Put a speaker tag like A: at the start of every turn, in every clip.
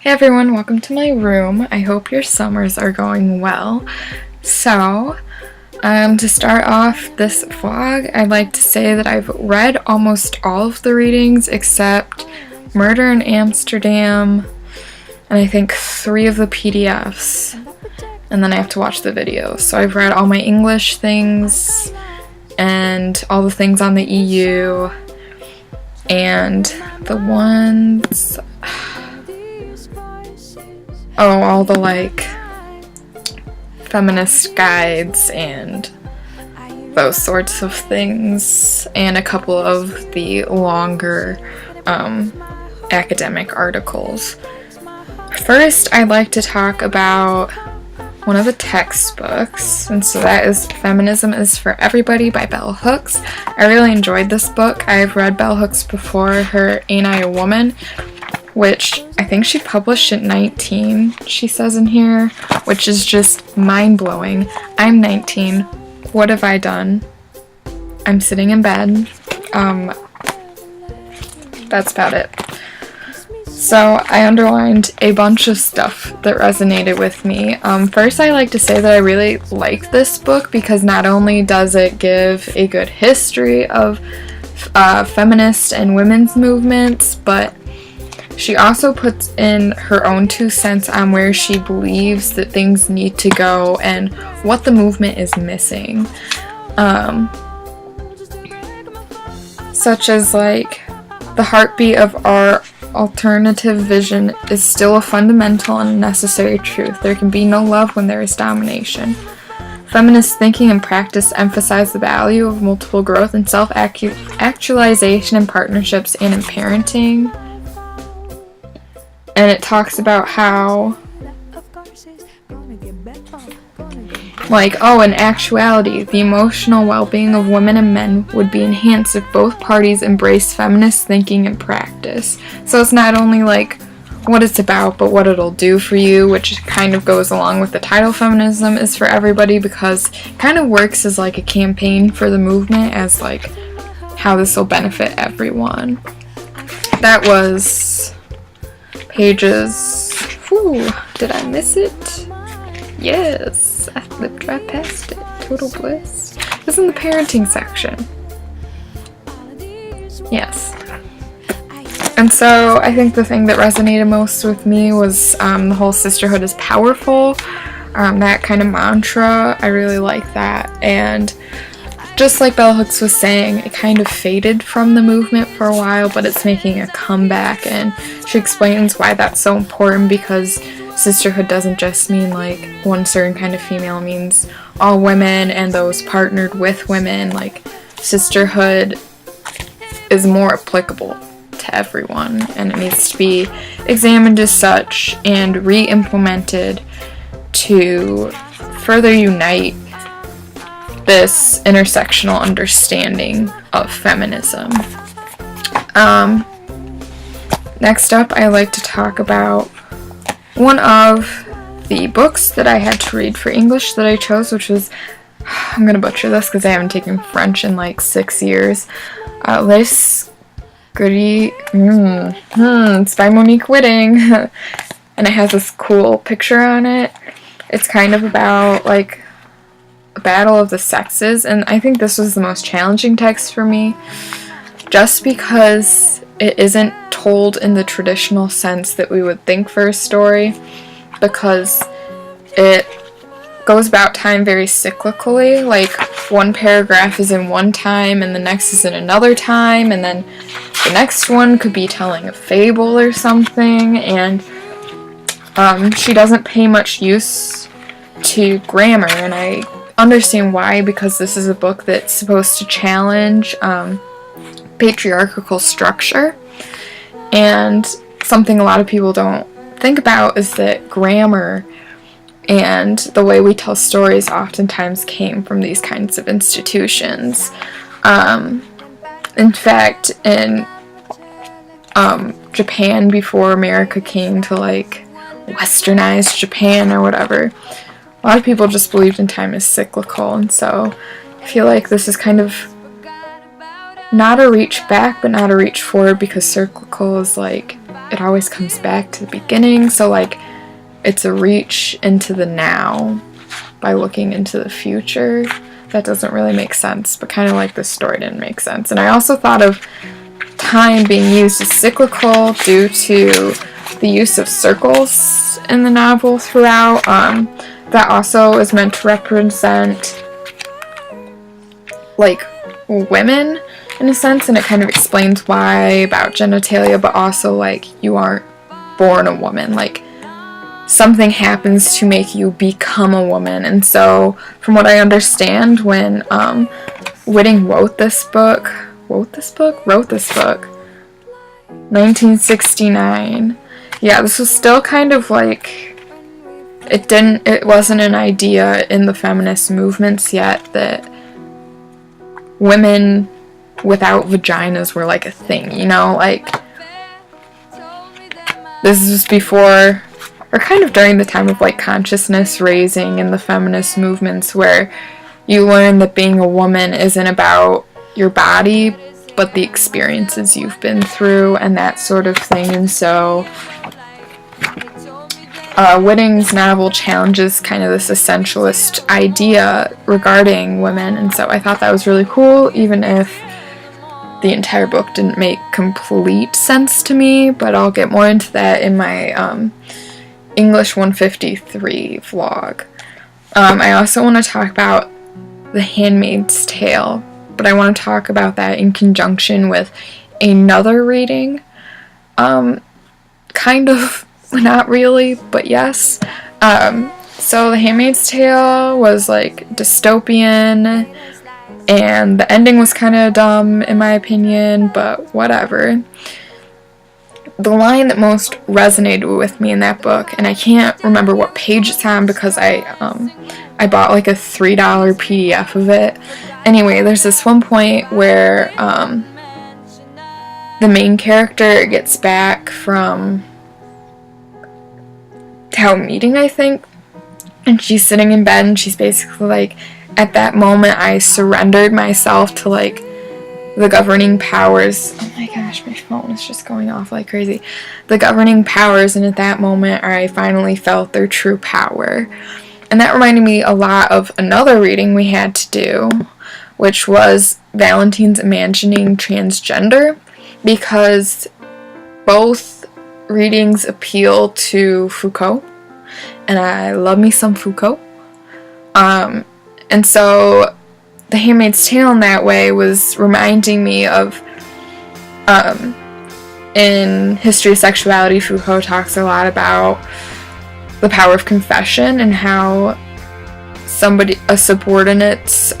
A: Hey everyone, welcome to my room. I hope your summers are going well. So, to start off this vlog, I'd like to say that I've read almost all of the readings except Murder in Amsterdam and I think 3 of the PDFs. And then I have to watch the videos. So I've read all my English things and all the things on the EU and the ones... Oh, all the feminist guides and those sorts of things, and a couple of the longer academic articles. First, I'd like to talk about one of the textbooks, and so that is Feminism is for Everybody by Bell Hooks. I really enjoyed this book. I've read Bell Hooks before, her Ain't I a Woman, which I think she published at 19, she says in here, which is just mind-blowing. I'm 19. What have I done? I'm sitting in bed. That's about it. So I underlined a bunch of stuff that resonated with me. First, I like to say that I really like this book because not only does it give a good history of feminist and women's movements, but she also puts in her own 2 cents on where she believes that things need to go and what the movement is missing. Such as the heartbeat of our alternative vision is still a fundamental and necessary truth. There can be no love when there is domination. Feminist thinking and practice emphasize the value of multiple growth and self-actualization in partnerships and in parenting. And it talks about how, in actuality, the emotional well-being of women and men would be enhanced if both parties embrace feminist thinking and practice. So it's not only what it's about, but what it'll do for you, which kind of goes along with the title Feminism is for Everybody, because it kind of works as a campaign for the movement, as how this will benefit everyone. That was pages... Whew, did I miss it? Yes, I flipped right past it. Total bliss. This is in the parenting section. Yes. And so I think the thing that resonated most with me was the whole sisterhood is powerful. That kind of mantra, I really like that. And just like Bell Hooks was saying, it kind of faded from the movement for a while, but it's making a comeback, and she explains why that's so important, because sisterhood doesn't just mean one certain kind of female, it means all women and those partnered with women. Sisterhood is more applicable to everyone, and it needs to be examined as such and re-implemented to further unite this intersectional understanding of feminism. Next up, I like to talk about one of the books that I had to read for English that I chose, which was, I'm gonna butcher this because I haven't taken French in 6 years. Les Goody, it's by Monique Witting, and it has this cool picture on it. It's kind of about a battle of the sexes, and I think this was the most challenging text for me, just because it isn't told in the traditional sense that we would think for a story, because it goes about time very cyclically. One paragraph is in one time and the next is in another time, and then the next one could be telling a fable or something, and she doesn't pay much use to grammar, and I understand why, because this is a book that's supposed to challenge patriarchal structure, and something a lot of people don't think about is that grammar and the way we tell stories oftentimes came from these kinds of institutions. In fact, in Japan, before America came to westernized Japan or whatever, a lot of people just believed in time as cyclical, and so I feel like this is kind of not a reach back, but not a reach forward, because cyclical is it always comes back to the beginning, so like it's a reach into the now by looking into the future. That doesn't really make sense, but kind of like the story didn't make sense. And I also thought of time being used as cyclical due to the use of circles in the novel throughout. That also is meant to represent like women in a sense, and it kind of explains why about genitalia, but also like you aren't born a woman, like something happens to make you become a woman. And so from what I understand, when Whitting wrote this book 1969, yeah, this was still kind of like it wasn't an idea in the feminist movements yet that women without vaginas were like a thing, you know, like this was before or kind of during the time of like consciousness raising in the feminist movements, where you learn that being a woman isn't about your body but the experiences you've been through and that sort of thing. And so Whitting's novel challenges kind of this essentialist idea regarding women, and so I thought that was really cool, even if the entire book didn't make complete sense to me, but I'll get more into that in my English 153 vlog. I also want to talk about The Handmaid's Tale, but I want to talk about that in conjunction with another reading. Kind of, not really, but yes. So The Handmaid's Tale was like dystopian, and the ending was kind of dumb in my opinion, but whatever. The line that most resonated with me in that book, and I can't remember what page it's on because I bought like a $3 PDF of it. Anyway, there's this one point where the main character gets back from town meeting, I think, and she's sitting in bed and she's basically like, at that moment I surrendered myself to like the governing powers. Oh my gosh, my phone is just going off like crazy. The governing powers, and at that moment I finally felt their true power. And that reminded me a lot of another reading we had to do, which was Valentine's Imagining Transgender, because both readings appeal to Foucault, and I love me some Foucault. And so The Handmaid's Tale in that way was reminding me of, in History of Sexuality, Foucault talks a lot about the power of confession and how a subordinate's,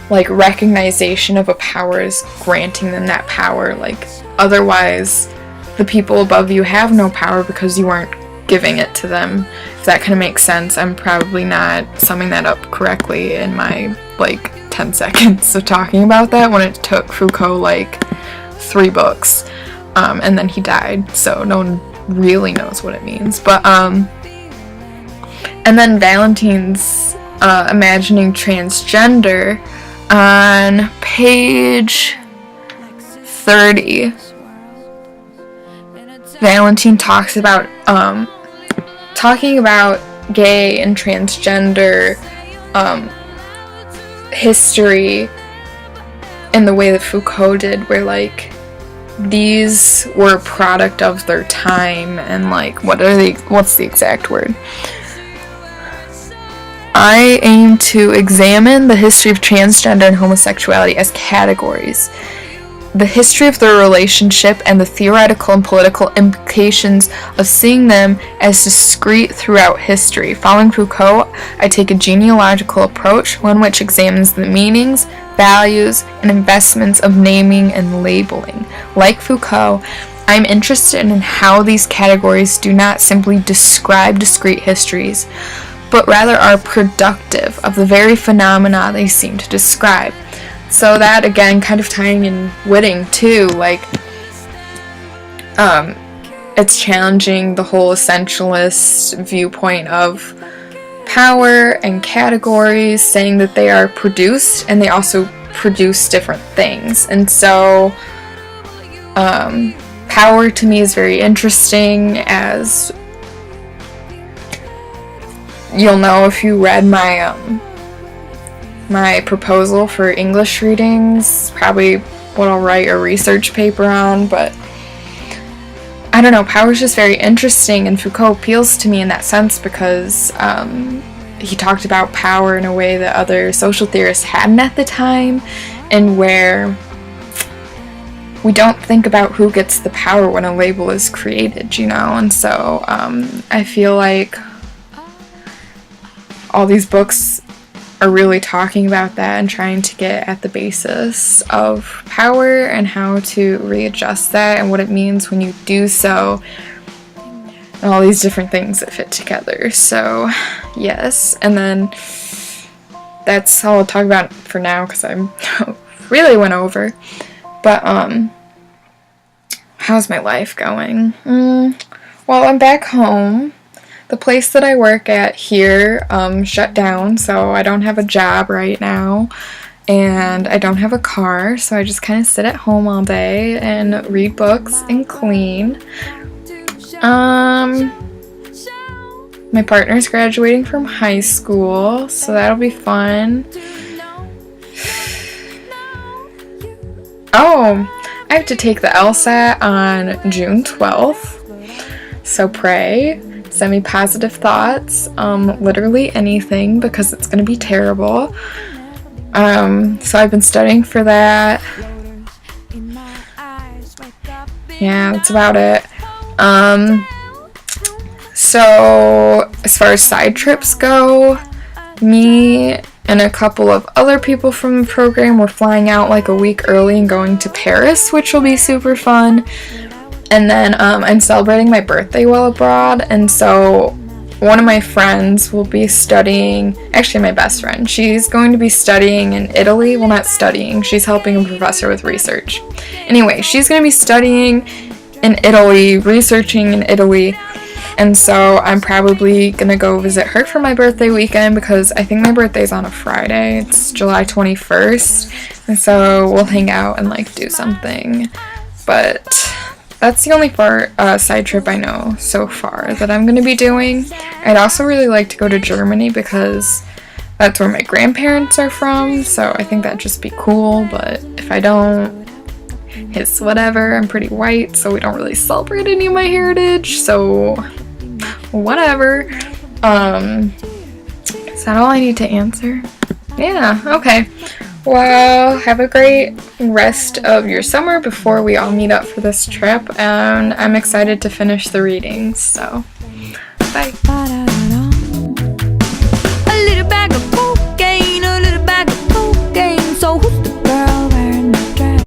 A: like, recognition of a power is granting them that power. Like, otherwise, the people above you have no power because you aren't giving it to them. If that kind of makes sense. I'm probably not summing that up correctly in my, like, 10 seconds of talking about that, when it took Foucault, like, 3 books. And then he died, so no one really knows what it means. But, and then Valentine's Imagining Transgender, on page 30, Valentine talks about, talking about gay and transgender history in the way that Foucault did, where like these were a product of their time, and like what's the exact word? I aim to examine the history of transgender and homosexuality as categories, the history of their relationship, and the theoretical and political implications of seeing them as discrete throughout history. Following Foucault, I take a genealogical approach, one which examines the meanings, values, and investments of naming and labeling. Like Foucault, I am interested in how these categories do not simply describe discrete histories, but rather are productive of the very phenomena they seem to describe. So that, again, kind of tying in Whitting, too, like, it's challenging the whole essentialist viewpoint of power and categories, saying that they are produced, and they also produce different things. And so, Power to me is very interesting, as you'll know if you read my my proposal for English readings, probably what I'll write a research paper on. But I don't know, power is just very interesting, and Foucault appeals to me in that sense because he talked about power in a way that other social theorists hadn't at the time, and where we don't think about who gets the power when a label is created, you know? And so I feel like all these books are really talking about that and trying to get at the basis of power and how to readjust that and what it means when you do so, and all these different things that fit together. So yes, and then that's all I'll talk about for now because I'm really went over. But how's my life going? Well, I'm back home. The place that I work at here shut down, so I don't have a job right now, and I don't have a car, so I just kind of sit at home all day and read books and clean. My partner's graduating from high school, so that'll be fun. Oh, I have to take the LSAT on June 12th, so pray. Send me positive thoughts, literally anything, because it's going to be terrible. So I've been studying for that. Yeah, that's about it. So as far as side trips go, me and a couple of other people from the program were flying out like a week early and going to Paris, which will be super fun. And then I'm celebrating my birthday while abroad, and so one of my friends will be studying, actually my best friend, she's going to be studying in Italy. Well, not studying, she's helping a professor with research. Anyway, she's going to be studying in Italy, researching in Italy, and so I'm probably going to go visit her for my birthday weekend because I think my birthday's on a Friday. It's July 21st, and so we'll hang out and like do something. But that's the only side trip I know so far that I'm going to be doing. I'd also really like to go to Germany because that's where my grandparents are from, so I think that'd just be cool. But if I don't, it's whatever. I'm pretty white, so we don't really celebrate any of my heritage, so whatever. Is that all I need to answer? Yeah, okay. Well, have a great rest of your summer before we all meet up for this trip, and I'm excited to finish the readings, so bye.